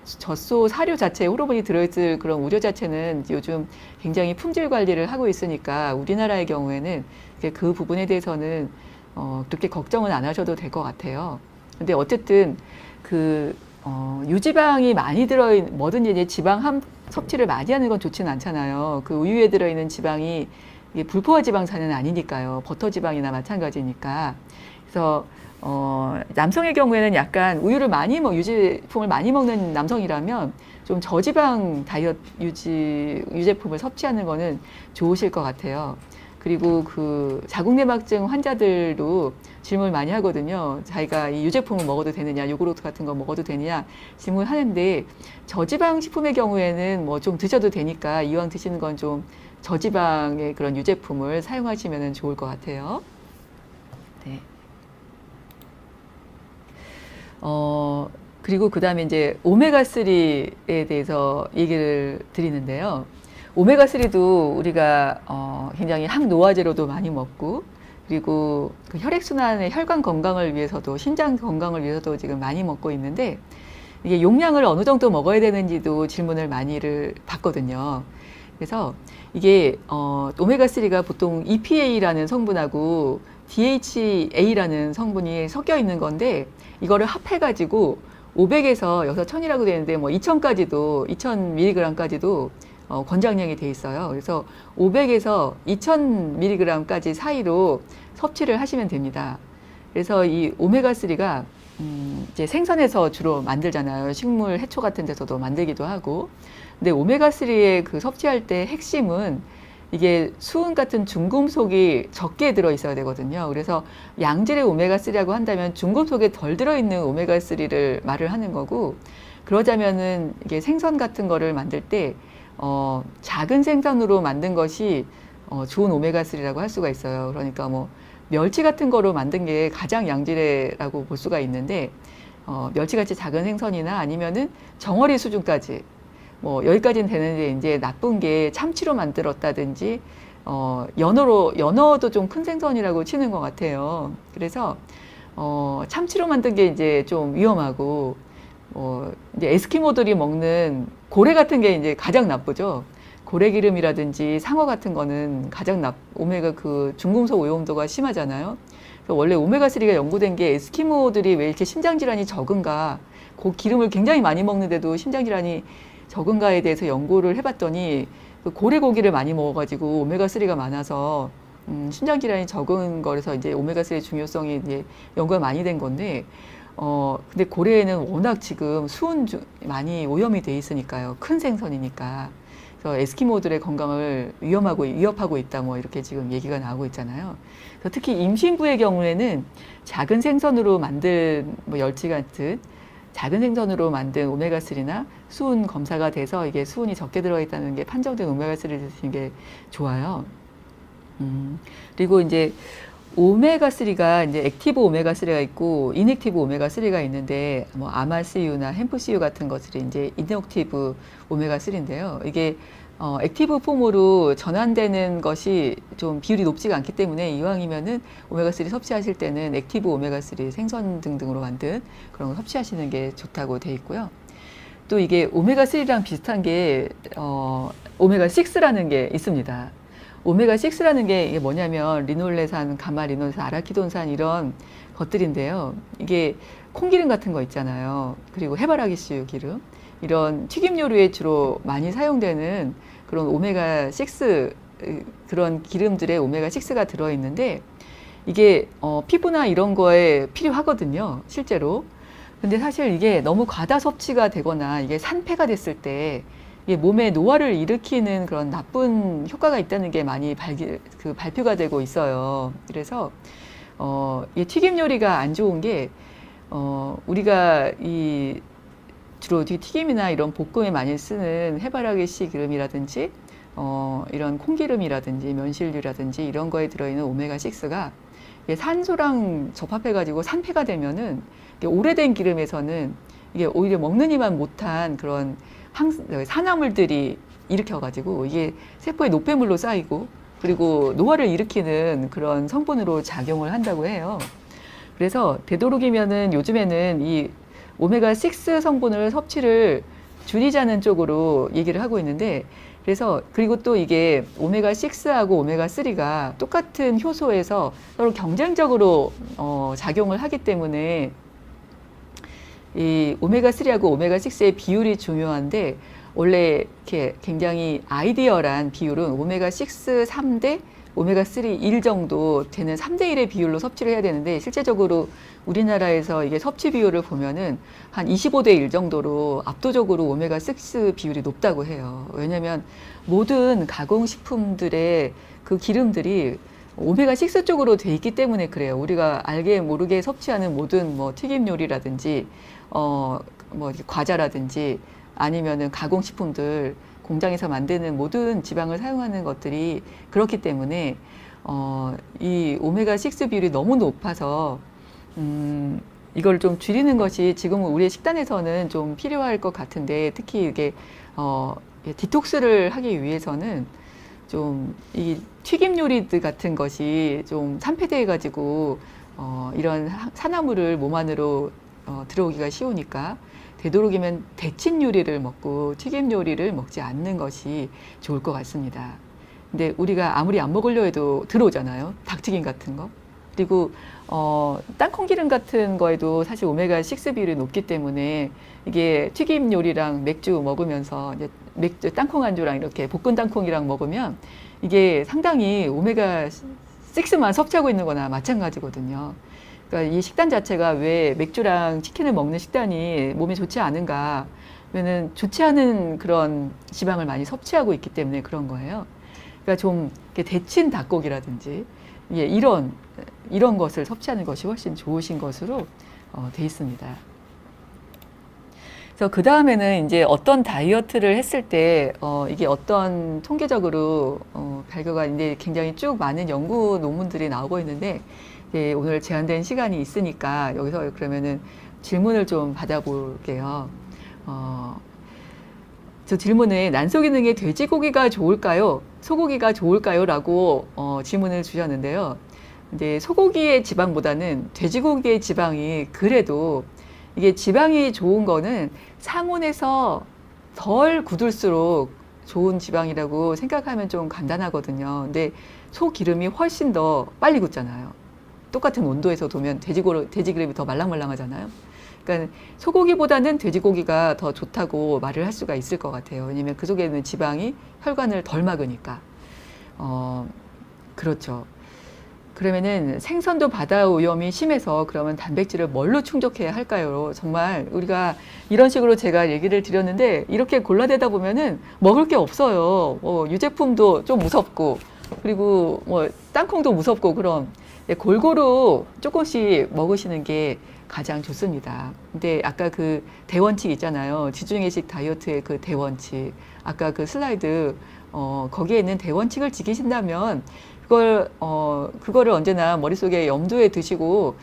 젖소 사료 자체에 호르몬이 들어있을 그런 우려 자체는 요즘 굉장히 품질 관리를 하고 있으니까 우리나라의 경우에는 그 부분에 대해서는 그렇게 걱정은 안 하셔도 될 것 같아요. 근데 어쨌든 유지방이 많이 뭐든지 이제 지방 섭취를 많이 하는 건 좋지는 않잖아요. 그 우유에 들어있는 지방이 이게 불포화 지방산은 아니니까요. 버터 지방이나 마찬가지니까. 그래서 남성의 경우에는 약간 유제품을 많이 먹는 남성이라면 좀 저지방 다이어트 유제품을 섭취하는 거는 좋으실 것 같아요. 그리고 그 자궁내막증 환자들도 질문을 많이 하거든요. 자기가 이 유제품을 먹어도 되느냐, 요구르트 같은 거 먹어도 되느냐 질문하는데, 저지방 식품의 경우에는 뭐 좀 드셔도 되니까 이왕 드시는 건 좀 저지방의 그런 유제품을 사용하시면 좋을 것 같아요. 네. 그리고 그 다음에 이제 오메가3에 대해서 얘기를 드리는데요. 오메가3도 우리가 굉장히 항노화제로도 많이 먹고, 그리고 그 혈액순환의 혈관 건강을 위해서도, 신장 건강을 위해서도 지금 많이 먹고 있는데, 이게 용량을 어느 정도 먹어야 되는지도 질문을 많이를 받거든요. 그래서 이게 오메가3가 보통 EPA라는 성분하고 DHA라는 성분이 섞여 있는 건데, 이거를 합해가지고 500에서 여기서 1000이라고 되는데 뭐 2000까지도 2000mg까지도 권장량이 돼 있어요. 그래서 500에서 2000mg까지 사이로 섭취를 하시면 됩니다. 그래서 이 오메가3가 이제 생선에서 주로 만들잖아요. 식물 해초 같은 데서도 만들기도 하고. 근데 오메가3의 그 섭취할 때 핵심은 이게 수은 같은 중금속이 적게 들어 있어야 되거든요. 그래서 양질의 오메가3라고 한다면 중금속에 덜 들어있는 오메가3를 말을 하는 거고, 그러자면은 이게 생선 같은 거를 만들 때 작은 생선으로 만든 것이 좋은 오메가3라고 할 수가 있어요. 그러니까 뭐 멸치 같은 거로 만든 게 가장 양질이라고 볼 수가 있는데, 멸치같이 작은 생선이나 아니면은 정어리 수준까지 뭐 여기까지는 되는데, 이제 나쁜 게 참치로 만들었다든지 연어도 좀 큰 생선이라고 치는 것 같아요. 그래서 참치로 만든 게 이제 좀 위험하고, 이제 에스키모들이 먹는 고래 같은 게 이제 가장 나쁘죠. 고래 기름이라든지 상어 같은 거는 가장 오메가 그 중금속 오염도가 심하잖아요. 그래서 원래 오메가3가 연구된 게 에스키모들이 왜 이렇게 심장 질환이 적은가, 그 기름을 굉장히 많이 먹는데도 심장 질환이 적은가에 대해서 연구를 해봤더니, 그 고래 고기를 많이 먹어가지고 오메가3가 많아서 심장 질환이 적은 거라서 이제 오메가3의 중요성이 이제 연구가 많이 된 건데, 근데 고래에는 워낙 지금 수은 많이 오염이 돼 있으니까요. 큰 생선이니까. 그래서 에스키모들의 건강을 위협하고 있다, 뭐 이렇게 지금 얘기가 나오고 있잖아요. 그래서 특히 임신부의 경우에는 작은 생선으로 만든 뭐 멸치 같은 작은 생선으로 만든 오메가3나 수은 검사가 돼서 이게 수은이 적게 들어있다는 게 판정된 오메가3를 드시는 게 좋아요. 그리고 이제 오메가3가 이제 액티브 오메가3가 있고 인액티브 오메가3가 있는데, 뭐 아마씨유나 햄프씨유 같은 것들이 이제 인액티브 오메가3인데요. 이게 액티브 폼으로 전환되는 것이 좀 비율이 높지가 않기 때문에, 이왕이면은 오메가3 섭취하실 때는 액티브 오메가3 생선 등등으로 만든 그런 거 섭취하시는 게 좋다고 돼 있고요. 또 이게 오메가3랑 비슷한 게 오메가6라는 게 있습니다. 오메가6라는 게 이게 뭐냐면 리놀레산, 가마리놀산, 아라키돈산 이런 것들인데요. 이게 콩기름 같은 거 있잖아요. 그리고 해바라기 씨유 기름, 이런 튀김 요리에 주로 많이 사용되는 그런 오메가6 그런 기름들의 오메가6가 들어있는데, 이게 피부나 이런 거에 필요하거든요, 실제로. 근데 사실 이게 너무 과다 섭취가 되거나 이게 산패가 됐을 때 이게 몸에 노화를 일으키는 그런 나쁜 효과가 있다는 게 많이 발표가 되고 있어요. 그래서 이 튀김 요리가 안 좋은 게 우리가 주로 튀김이나 이런 볶음에 많이 쓰는 해바라기 씨 기름이라든지 이런 콩기름이라든지 면실류라든지 이런 거에 들어있는 오메가6가 산소랑 접합해가지고 산패가 되면은 오래된 기름에서는 이게 오히려 먹는 이만 못한 그런 산화물들이 일으켜가지고 이게 세포에 노폐물로 쌓이고, 그리고 노화를 일으키는 그런 성분으로 작용을 한다고 해요. 그래서 되도록이면은 요즘에는 이 오메가6 성분을 섭취를 줄이자는 쪽으로 얘기를 하고 있는데, 그래서 그리고 또 이게 오메가6하고 오메가3가 똑같은 효소에서 서로 경쟁적으로 작용을 하기 때문에 이 오메가3하고 오메가6의 비율이 중요한데, 원래 이렇게 굉장히 아이디어란 비율은 오메가6 3대 오메가3 1 정도 되는 3대 1의 비율로 섭취를 해야 되는데 실제적으로 우리나라에서 이게 섭취 비율을 보면은 한 25대 1 정도로 압도적으로 오메가6 비율이 높다고 해요. 왜냐하면 모든 가공식품들의 그 기름들이 오메가6 쪽으로 돼 있기 때문에 그래요. 우리가 알게 모르게 섭취하는 모든 뭐 튀김 요리라든지 뭐 과자라든지 아니면은 가공식품들 공장에서 만드는 모든 지방을 사용하는 것들이 그렇기 때문에 이 오메가6 비율이 너무 높아서 이걸 좀 줄이는 것이 지금 우리의 식단에서는 좀 필요할 것 같은데 특히 이게 디톡스를 하기 위해서는 좀 이 튀김 요리들 같은 것이 좀 산패돼 가지고 이런 산화물을 몸 안으로 들어오기가 쉬우니까 되도록이면 데친 요리를 먹고 튀김 요리를 먹지 않는 것이 좋을 것 같습니다. 근데 우리가 아무리 안 먹으려 해도 들어오잖아요. 닭튀김 같은 거. 그리고 땅콩 기름 같은 거에도 사실 오메가6 비율이 높기 때문에 이게 튀김 요리랑 맥주 먹으면서 이제 맥주 땅콩 안주랑 이렇게 볶은 땅콩이랑 먹으면 이게 상당히 오메가6만 섭취하고 있는 거나 마찬가지거든요. 그러니까 이 식단 자체가 왜 맥주랑 치킨을 먹는 식단이 몸에 좋지 않은가? 그러면은 좋지 않은 그런 지방을 많이 섭취하고 있기 때문에 그런 거예요. 그러니까 좀 이렇게 데친 닭고기라든지 이런 것을 섭취하는 것이 훨씬 좋으신 것으로 돼 있습니다. 그래서 그 다음에는 이제 어떤 다이어트를 했을 때 이게 어떤 통계적으로 발표가 이제 굉장히 쭉 많은 연구 논문들이 나오고 있는데 이제 오늘 제한된 시간이 있으니까 여기서 그러면은 질문을 좀 받아볼게요. 저 질문에 난소 기능에 돼지고기가 좋을까요? 소고기가 좋을까요? 라고 질문을 주셨는데요. 이제 소고기의 지방보다는 돼지고기의 지방이 그래도 이게 지방이 좋은 거는 상온에서 덜 굳을수록 좋은 지방이라고 생각하면 좀 간단하거든요. 근데 소 기름이 훨씬 더 빨리 굳잖아요. 똑같은 온도에서 두면 돼지 기름이 더 말랑말랑하잖아요. 그러니까 소고기보다는 돼지고기가 더 좋다고 말을 할 수가 있을 것 같아요. 왜냐면 그 속에 있는 지방이 혈관을 덜 막으니까. 그렇죠. 그러면은 생선도 바다 오염이 심해서 그러면 단백질을 뭘로 충족해야 할까요? 정말 우리가 이런 식으로 제가 얘기를 드렸는데 이렇게 골라대다 보면은 먹을 게 없어요. 유제품도 좀 무섭고 그리고 뭐 땅콩도 무섭고 그럼 골고루 조금씩 먹으시는 게 가장 좋습니다. 근데 아까 그 대원칙 있잖아요. 지중해식 다이어트의 그 대원칙. 아까 그 슬라이드 거기에 있는 대원칙을 지키신다면 그거를 언제나 머릿속에 염두에 두시고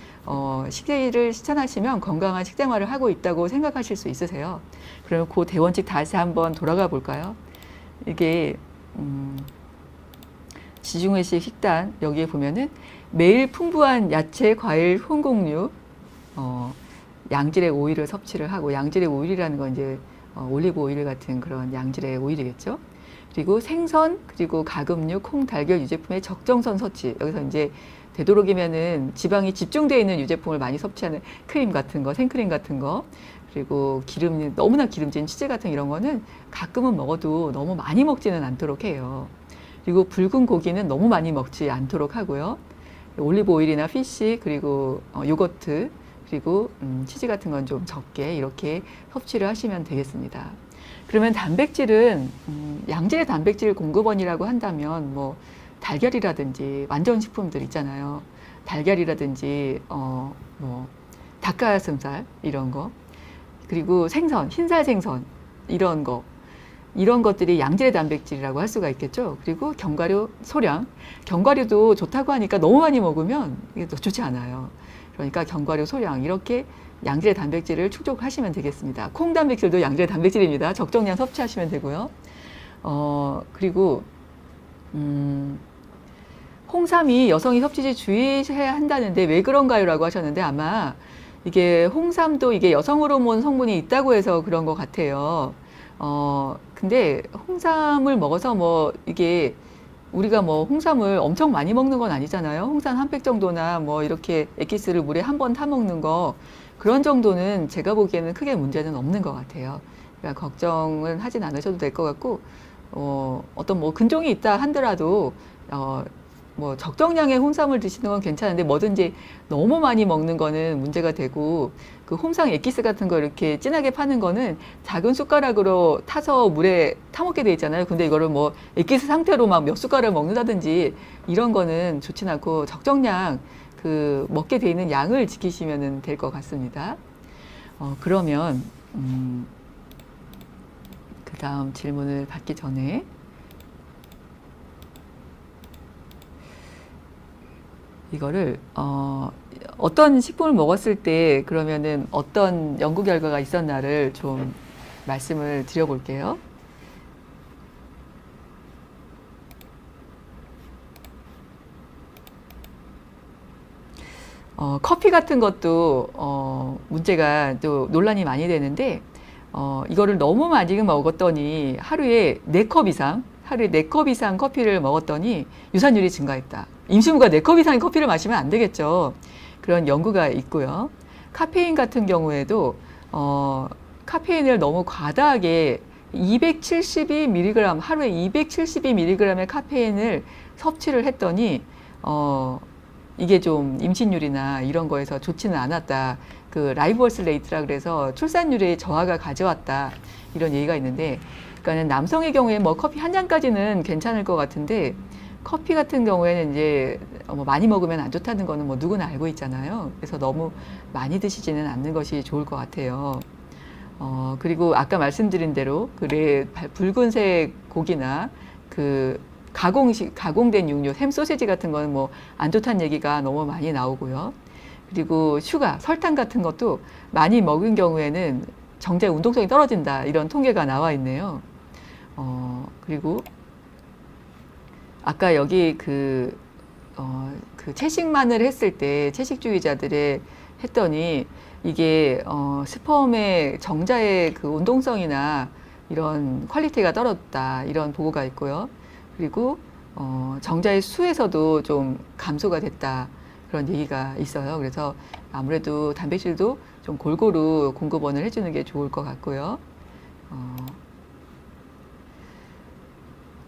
식事를 실천하시면 건강한 식생활을 하고 있다고 생각하실 수 있으세요. 그러면 그 대원칙 다시 한번 돌아가 볼까요? 이게 지중해식 식단 여기에 보면은 매일 풍부한 야채, 과일, 혼곡류, 양질의 오일을 섭취를 하고 양질의 오일이라는 건 이제 올리브 오일 같은 그런 양질의 오일이겠죠. 그리고 생선, 그리고 가금류, 콩, 달걀 유제품의 적정선 섭취. 여기서 이제 되도록이면은 지방이 집중되어 있는 유제품을 많이 섭취하는 크림 같은 거, 생크림 같은 거, 그리고 너무나 기름진 치즈 같은 이런 거는 가끔은 먹어도 너무 많이 먹지는 않도록 해요. 그리고 붉은 고기는 너무 많이 먹지 않도록 하고요. 올리브 오일이나 피쉬, 그리고 요거트, 그리고 치즈 같은 건 좀 적게 이렇게 섭취를 하시면 되겠습니다. 그러면 단백질은 양질의 단백질 공급원이라고 한다면 뭐 달걀이라든지 완전식품들 있잖아요. 달걀이라든지 뭐 닭가슴살 이런 거, 그리고 생선, 흰살 생선 이런 것들이 양질의 단백질이라고 할 수가 있겠죠. 그리고 견과류 소량, 견과류도 좋다고 하니까 너무 많이 먹으면 이게 또 좋지 않아요. 그러니까 견과류 소량 이렇게 양질의 단백질을 충족하시면 되겠습니다. 콩 단백질도 양질의 단백질입니다. 적정량 섭취하시면 되고요. 그리고 홍삼이 여성이 섭취시 주의해야 한다는데 왜 그런가요? 라고 하셨는데 아마 이게 홍삼도 이게 여성 호르몬 성분이 있다고 해서 그런 것 같아요. 근데 홍삼을 먹어서 뭐 이게 우리가 뭐 홍삼을 엄청 많이 먹는 건 아니잖아요. 홍삼 한 팩 정도나 뭐 이렇게 엑기스를 물에 한 번 타 먹는 거 그런 정도는 제가 보기에는 크게 문제는 없는 것 같아요. 그러니까 걱정은 하진 않으셔도 될 것 같고 어떤 뭐 근종이 있다 한더라도 뭐 적정량의 홍삼을 드시는 건 괜찮은데 뭐든지 너무 많이 먹는 거는 문제가 되고 그 홍삼 엑기스 같은 거 이렇게 진하게 파는 거는 작은 숟가락으로 타서 물에 타먹게 돼 있잖아요. 근데 이거를 뭐 엑기스 상태로 막 몇 숟가락 먹는다든지 이런 거는 좋진 않고 적정량 그 먹게 돼 있는 양을 지키시면 될 것 같습니다. 그러면 그 다음 질문을 받기 전에 이거를 어떤 식품을 먹었을 때 그러면은 어떤 연구 결과가 있었나를 좀 말씀을 드려볼게요. 커피 같은 것도 문제가 또 논란이 많이 되는데 이거를 너무 많이 먹었더니 하루에 4컵 이상 커피를 먹었더니 유산율이 증가했다. 임신부가 4컵 이상의 커피를 마시면 안 되겠죠. 그런 연구가 있고요. 카페인 같은 경우에도 카페인을 너무 과다하게 272mg, 하루에 272mg의 카페인을 섭취를 했더니 이게 좀 임신율이나 이런 거에서 좋지는 않았다. 그 라이브버스 레이트라 그래서 출산율의 저하가 가져왔다. 이런 얘기가 있는데, 그러니까는 남성의 경우에 뭐 커피 한 잔까지는 괜찮을 것 같은데 커피 같은 경우에는 이제 뭐 많이 먹으면 안 좋다는 거는 뭐 누구나 알고 있잖아요. 그래서 너무 많이 드시지는 않는 것이 좋을 것 같아요. 그리고 아까 말씀드린 대로 붉은색 고기나 그 가공된 육류, 햄 소시지 같은 거는 뭐 안 좋다는 얘기가 너무 많이 나오고요. 그리고 슈가, 설탕 같은 것도 많이 먹은 경우에는 정제 운동성이 떨어진다. 이런 통계가 나와 있네요. 그리고 아까 여기 그 채식만을 했을 때 채식주의자들의 했더니 이게 스펌의 정자의 그 운동성이나 이런 퀄리티가 떨어졌다. 이런 보고가 있고요. 그리고 정자의 수에서도 좀 감소가 됐다. 그런 얘기가 있어요. 그래서 아무래도 단백질도 좀 골고루 공급원을 해주는 게 좋을 것 같고요.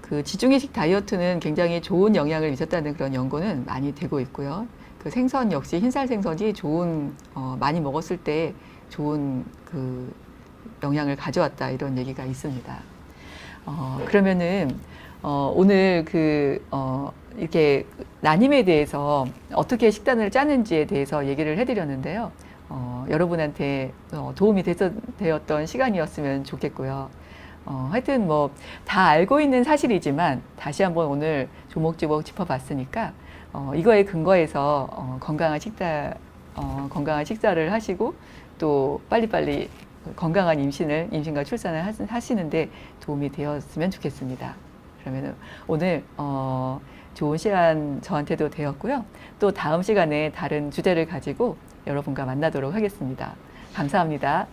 그 지중해식 다이어트는 굉장히 좋은 영향을 미쳤다는 그런 연구는 많이 되고 있고요. 그 생선 역시 흰살 생선이 많이 먹었을 때 좋은 그 영향을 가져왔다. 이런 얘기가 있습니다. 그러면은 오늘 이렇게 난임에 대해서 어떻게 식단을 짜는지에 대해서 얘기를 해드렸는데요. 여러분한테 도움이 되었던 시간이었으면 좋겠고요. 하여튼 뭐 다 알고 있는 사실이지만 다시 한번 오늘 조목조목 짚어봤으니까 이거에 근거해서 건강한 식사를 하시고 또 빨리빨리 건강한 임신과 출산을 하시는데 도움이 되었으면 좋겠습니다. 그러면 오늘 좋은 시간 저한테도 되었고요. 또 다음 시간에 다른 주제를 가지고 여러분과 만나도록 하겠습니다. 감사합니다.